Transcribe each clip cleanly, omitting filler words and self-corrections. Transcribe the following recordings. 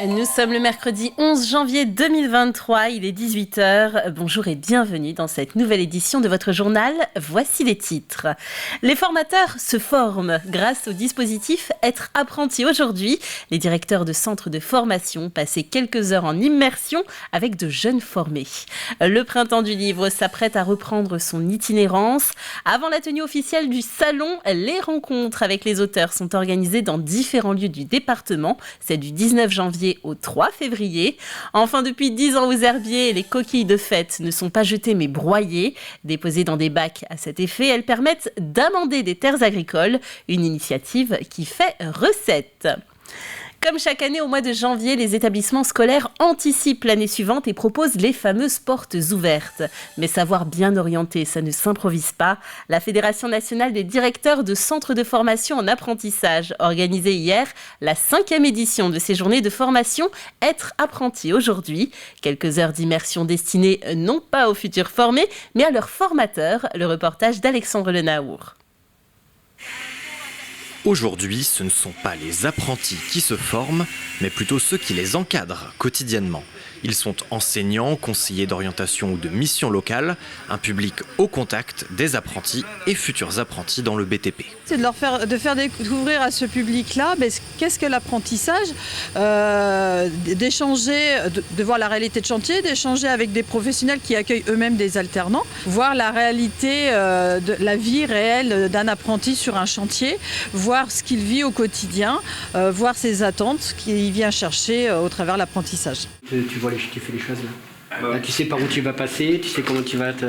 Nous sommes le mercredi 11 janvier 2023, il est 18h. Bonjour et bienvenue dans cette nouvelle édition de votre journal. Voici les titres. Les formateurs se forment grâce au dispositif Être apprenti aujourd'hui. Les directeurs de centres de formation passaient quelques heures en immersion avec de jeunes formés. Le printemps du livre s'apprête à reprendre son itinérance. Avant la tenue officielle du salon, les rencontres avec les auteurs sont organisées dans différents lieux du département. C'est du 19 janvier au 3 février. Enfin, depuis 10 ans aux herbiers, les coquilles de fête ne sont pas jetées mais broyées. Déposées dans des bacs à cet effet, elles permettent d'amender des terres agricoles, une initiative qui fait recette. Comme chaque année, au mois de janvier, les établissements scolaires anticipent l'année suivante et proposent les fameuses portes ouvertes. Mais savoir bien orienter, ça ne s'improvise pas. La Fédération nationale des directeurs de centres de formation en apprentissage organisait hier la 5e édition de ces journées de formation Être apprenti aujourd'hui. Quelques heures d'immersion destinées non pas aux futurs formés, mais à leurs formateurs. Le reportage d'Alexandre Lenaour. Aujourd'hui, ce ne sont pas les apprentis qui se forment, mais plutôt ceux qui les encadrent quotidiennement. Ils sont enseignants, conseillers d'orientation ou de mission locale, un public au contact des apprentis et futurs apprentis dans le BTP. C'est de faire découvrir à ce public-là qu'est-ce que l'apprentissage, d'échanger, de voir la réalité de chantier, d'échanger avec des professionnels qui accueillent eux-mêmes des alternants, voir la réalité de la vie réelle d'un apprenti sur un chantier, voir ce qu'il vit au quotidien, voir ses attentes qu'il vient chercher au travers de l'apprentissage. Tu fais les choses là. Là, tu sais par où tu vas passer, tu sais comment tu vas te...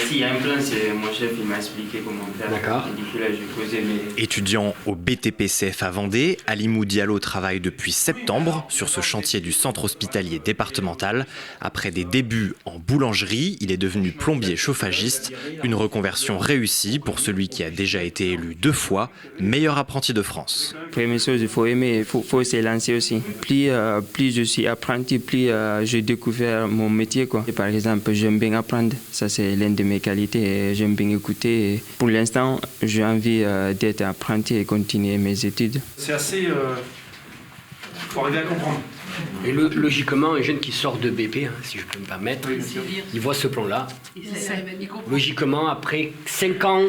Si, il y a un plan, c'est mon chef, il m'a expliqué comment faire. D'accord. Et du coup, là, j'ai posé mes... Étudiant au BTP-CF à Vendée, Alimou Diallo travaille depuis septembre sur ce chantier du centre hospitalier départemental. Après des débuts en boulangerie, il est devenu plombier chauffagiste. Une reconversion réussie pour celui qui a déjà été élu 2 fois meilleur apprenti de France. Première chose, il faut aimer, il faut se lancer aussi. Plus je suis apprenti, plus j'ai découvert mon métier, quoi. Et par exemple, j'aime bien apprendre. Ça, c'est l'une de mes qualités et j'aime bien écouter. Et pour l'instant, j'ai envie d'être apprenti et continuer mes études. C'est assez... faut arriver à comprendre. Et logiquement, un jeune qui sort de BP, si je peux me permettre, il voit ce plan-là. Logiquement, après 5 ans,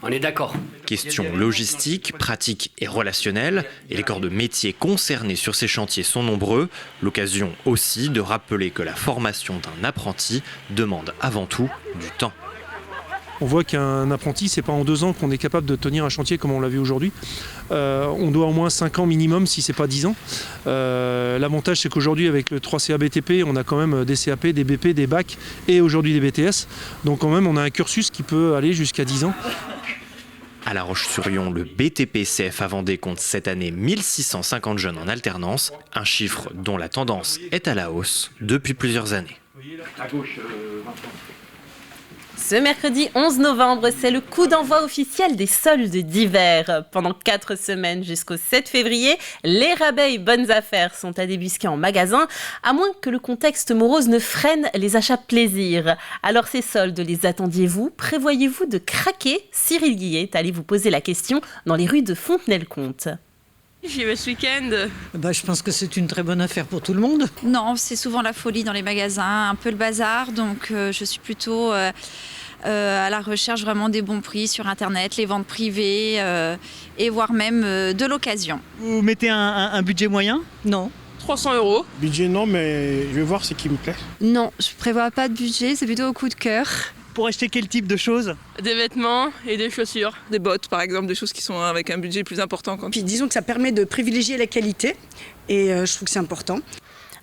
on est d'accord. Questions logistiques, pratiques et relationnelles, et les corps de métier concernés sur ces chantiers sont nombreux. L'occasion aussi de rappeler que la formation d'un apprenti demande avant tout du temps. On voit qu'un apprenti, c'est pas en 2 ans qu'on est capable de tenir un chantier comme on l'a vu aujourd'hui. On doit au moins 5 ans minimum, si c'est pas 10 ans. L'avantage, c'est qu'aujourd'hui, avec le 3CA BTP, on a quand même des CAP, des BP, des bacs et aujourd'hui des BTS. Donc quand même, on a un cursus qui peut aller jusqu'à 10 ans. À La Roche-sur-Yon, le BTP-CF à Vendée compte cette année 1650 jeunes en alternance, un chiffre dont la tendance est à la hausse depuis plusieurs années. Ce mercredi 11 novembre, c'est le coup d'envoi officiel des soldes d'hiver. Pendant 4 semaines jusqu'au 7 février, les rabais et bonnes affaires sont à débusquer en magasin, à moins que le contexte morose ne freine les achats plaisir. Alors ces soldes, les attendiez-vous? Prévoyez-vous de craquer? Cyril Guillet est allé vous poser la question dans les rues de Fontenay-le-Comte. J'y vais ce week-end. Je pense que c'est une très bonne affaire pour tout le monde. Non, c'est souvent la folie dans les magasins, un peu le bazar, donc je suis plutôt à la recherche vraiment des bons prix sur Internet, les ventes privées et voire même de l'occasion. Vous mettez un budget moyen? Non. 300 €. Budget non, mais je vais voir ce qui me plaît. Non, je prévois pas de budget, c'est plutôt au coup de cœur. Pour acheter quel type de choses? Des vêtements et des chaussures. Des bottes par exemple, des choses qui sont avec un budget plus important. Puis disons que ça permet de privilégier la qualité et je trouve que c'est important.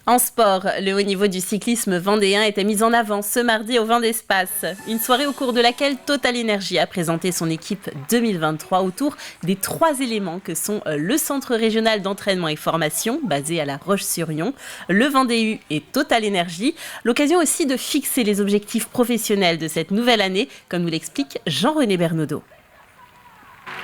En sport, le haut niveau du cyclisme vendéen était mis en avant ce mardi au Vent d'Espace. Une soirée au cours de laquelle Total Energy a présenté son équipe 2023 autour des 3 éléments que sont le centre régional d'entraînement et formation, basé à La Roche-sur-Yon, le Vendée U et Total Energy. L'occasion aussi de fixer les objectifs professionnels de cette nouvelle année, comme nous l'explique Jean-René Bernaudot.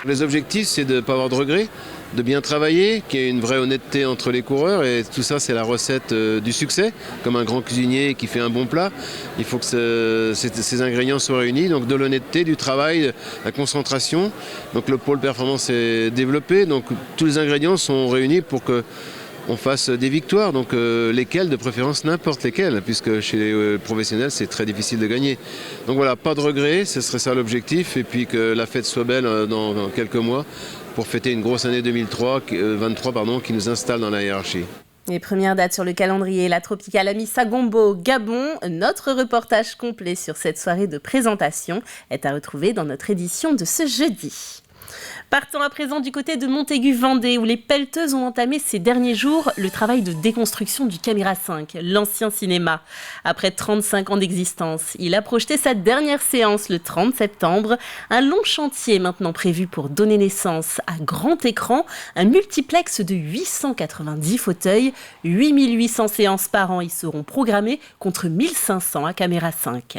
Les objectifs, c'est de ne pas avoir de regrets, de bien travailler, qu'il y ait une vraie honnêteté entre les coureurs. Et tout ça, c'est la recette du succès. Comme un grand cuisinier qui fait un bon plat, il faut que ces ingrédients soient réunis. Donc de l'honnêteté, du travail, la concentration. Donc le pôle performance est développé. Donc tous les ingrédients sont réunis pour que on fasse des victoires, donc lesquelles, de préférence n'importe lesquelles, puisque chez les professionnels c'est très difficile de gagner. Donc voilà, pas de regrets, ce serait ça l'objectif, et puis que la fête soit belle dans quelques mois pour fêter une grosse année 2023 qui nous installe dans la hiérarchie. Les premières dates sur le calendrier, la Tropicale Ami Sagombo, Gabon. Notre reportage complet sur cette soirée de présentation est à retrouver dans notre édition de ce jeudi. Partons à présent du côté de Montaigu-Vendée, où les pelleteuses ont entamé ces derniers jours le travail de déconstruction du Caméra 5, l'ancien cinéma. Après 35 ans d'existence, il a projeté sa dernière séance le 30 septembre. Un long chantier maintenant prévu pour donner naissance à grand écran, un multiplex de 890 fauteuils. 8800 séances par an y seront programmées contre 1500 à Caméra 5.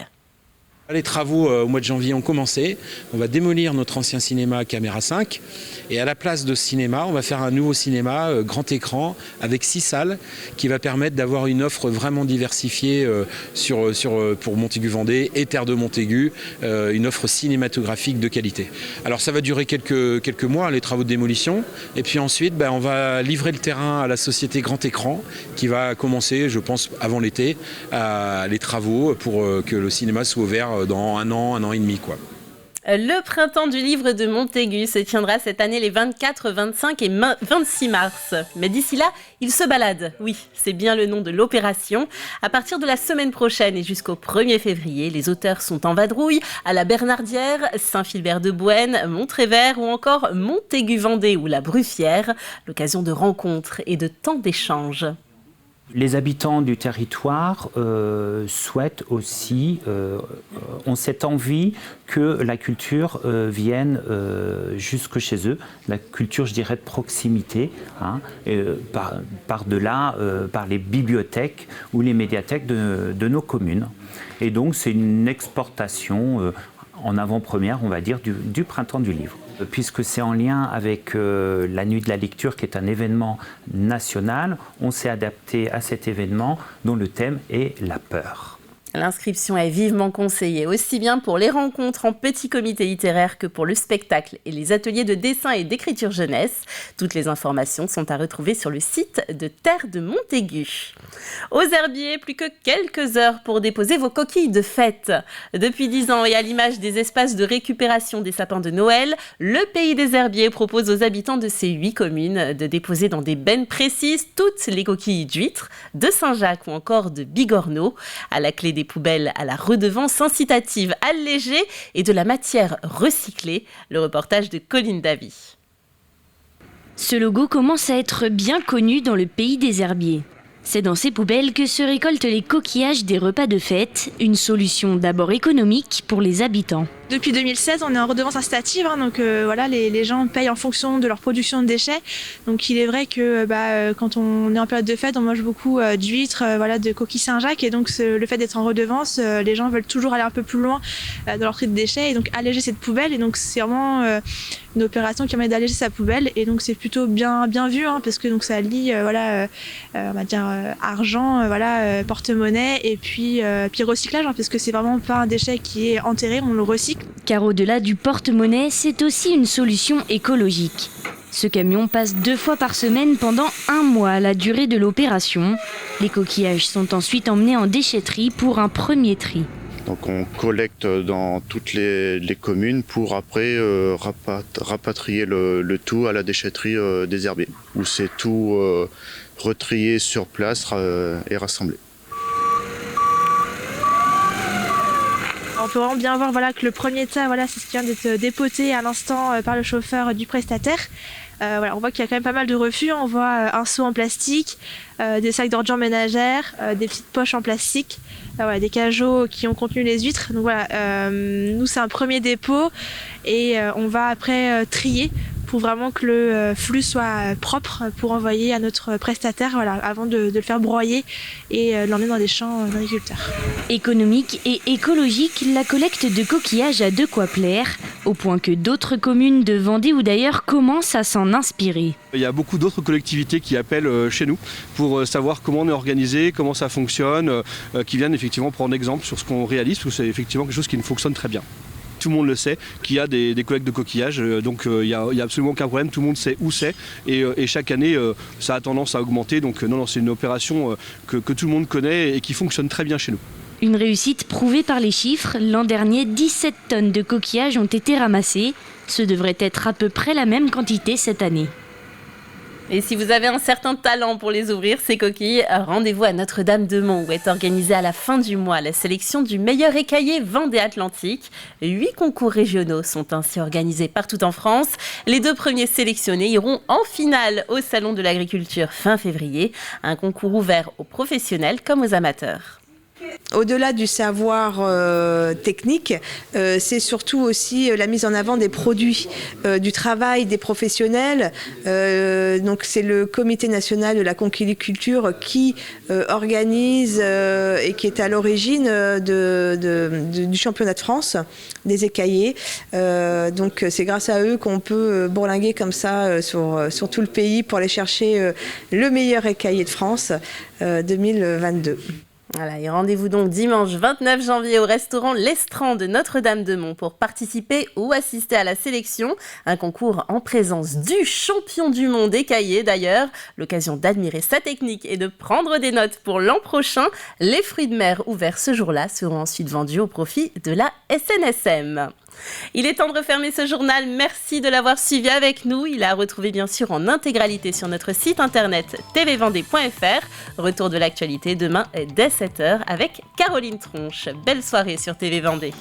Les travaux au mois de janvier ont commencé. On va démolir notre ancien cinéma Caméra 5 et à la place de ce cinéma, on va faire un nouveau cinéma grand écran avec 6 salles qui va permettre d'avoir une offre vraiment diversifiée pour Montaigu-Vendée et Terre de Montaigu, une offre cinématographique de qualité. Alors ça va durer quelques mois, les travaux de démolition, et puis ensuite on va livrer le terrain à la société Grand Écran qui va commencer, je pense, avant l'été, les travaux pour que le cinéma soit ouvert dans un an et demi, quoi. Le printemps du livre de Montaigu se tiendra cette année les 24, 25 et 26 mars. Mais d'ici là, il se balade. Oui, c'est bien le nom de l'opération. À partir de la semaine prochaine et jusqu'au 1er février, les auteurs sont en vadrouille à la Bernardière, Saint-Philbert-de-Bouenne, Montrévert ou encore Montaigu-Vendée ou la Bruffière. L'occasion de rencontres et de temps d'échanges. Les habitants du territoire souhaitent aussi, ont cette envie que la culture vienne jusque chez eux, la culture, je dirais, de proximité, par-delà, par les bibliothèques ou les médiathèques de nos communes. Et donc c'est une exportation en avant-première, on va dire, du printemps du livre. Puisque c'est en lien avec la Nuit de la lecture, qui est un événement national, on s'est adapté à cet événement dont le thème est la peur. L'inscription est vivement conseillée, aussi bien pour les rencontres en petits comités littéraires que pour le spectacle et les ateliers de dessin et d'écriture jeunesse. Toutes les informations sont à retrouver sur le site de Terre de Montaigu. Aux herbiers, plus que quelques heures pour déposer vos coquilles de fête. Depuis 10 ans et à l'image des espaces de récupération des sapins de Noël, le Pays des Herbiers propose aux habitants de ces 8 communes de déposer dans des bennes précises toutes les coquilles d'huîtres, de Saint-Jacques ou encore de bigorneau. À la clé des poubelles à la redevance incitative allégée et de la matière recyclée. Le reportage de Colline Davy. Ce logo commence à être bien connu dans le Pays des Herbiers. C'est dans ces poubelles que se récoltent les coquillages des repas de fête, une solution d'abord économique pour les habitants. Depuis 2016, on est en redevance incitative, donc voilà, les gens payent en fonction de leur production de déchets. Donc il est vrai que quand on est en période de fête, on mange beaucoup d'huîtres, de coquilles Saint-Jacques, et donc le fait d'être en redevance, les gens veulent toujours aller un peu plus loin dans leur tri de déchets et donc alléger cette poubelle. Et donc c'est vraiment une opération qui permet d'alléger sa poubelle, et donc c'est plutôt bien vu, parce que donc ça lie on va dire argent, porte-monnaie et puis recyclage, parce que c'est vraiment pas un déchet qui est enterré, on le recycle. Car au-delà du porte-monnaie, c'est aussi une solution écologique. Ce camion passe 2 fois par semaine pendant 1 mois, la durée de l'opération. Les coquillages sont ensuite emmenés en déchetterie pour un premier tri. Donc on collecte dans toutes les communes pour après rapatrier le tout à la déchetterie des herbiers, où c'est tout retrié sur place et rassemblé. On peut vraiment bien voir que le premier tas, c'est ce qui vient d'être dépoté à l'instant par le chauffeur du prestataire. On voit qu'il y a quand même pas mal de refus. On voit un seau en plastique, des sacs d'ordures ménagères, des petites poches en plastique, des cajots qui ont contenu les huîtres. Donc nous c'est un premier dépôt et on va après trier pour vraiment que le flux soit propre pour envoyer à notre prestataire avant de le faire broyer et l'emmener dans des champs d'agriculteurs. Économique et écologique, la collecte de coquillages a de quoi plaire, au point que d'autres communes de Vendée ou d'ailleurs commencent à s'en inspirer. Il y a beaucoup d'autres collectivités qui appellent chez nous pour savoir comment on est organisé, comment ça fonctionne, qui viennent effectivement prendre exemple sur ce qu'on réalise, parce que c'est effectivement quelque chose qui fonctionne très bien. Tout le monde le sait qu'il y a des collectes de coquillages, donc il n'y a absolument aucun problème, tout le monde sait où c'est et chaque année ça a tendance à augmenter, donc non, c'est une opération que tout le monde connaît et qui fonctionne très bien chez nous. Une réussite prouvée par les chiffres. L'an dernier, 17 tonnes de coquillages ont été ramassées. Ce devrait être à peu près la même quantité cette année. Et si vous avez un certain talent pour les ouvrir, ces coquilles, rendez-vous à Notre-Dame-de-Mont où est organisée à la fin du mois la sélection du meilleur écaillé Vendée-Atlantique. 8 concours régionaux sont ainsi organisés partout en France. Les 2 premiers sélectionnés iront en finale au Salon de l'Agriculture fin février. Un concours ouvert aux professionnels comme aux amateurs. Au-delà du savoir technique, c'est surtout aussi la mise en avant des produits, du travail des professionnels. Donc c'est le Comité national de la conchyliculture qui organise et qui est à l'origine du championnat de France des écaillés. Donc c'est grâce à eux qu'on peut bourlinguer comme ça sur tout le pays pour aller chercher le meilleur écaillé de France 2022. Voilà, et rendez-vous donc dimanche 29 janvier au restaurant L'Estran de Notre-Dame-de-Mont pour participer ou assister à la sélection. Un concours en présence du champion du monde écaillé d'ailleurs. L'occasion d'admirer sa technique et de prendre des notes pour l'an prochain. Les fruits de mer ouverts ce jour-là seront ensuite vendus au profit de la SNSM. Il est temps de refermer ce journal. Merci de l'avoir suivi avec nous. Il est à retrouver bien sûr en intégralité sur notre site internet tvvendée.fr. Retour de l'actualité demain dès 7h avec Caroline Tronche. Belle soirée sur TV Vendée.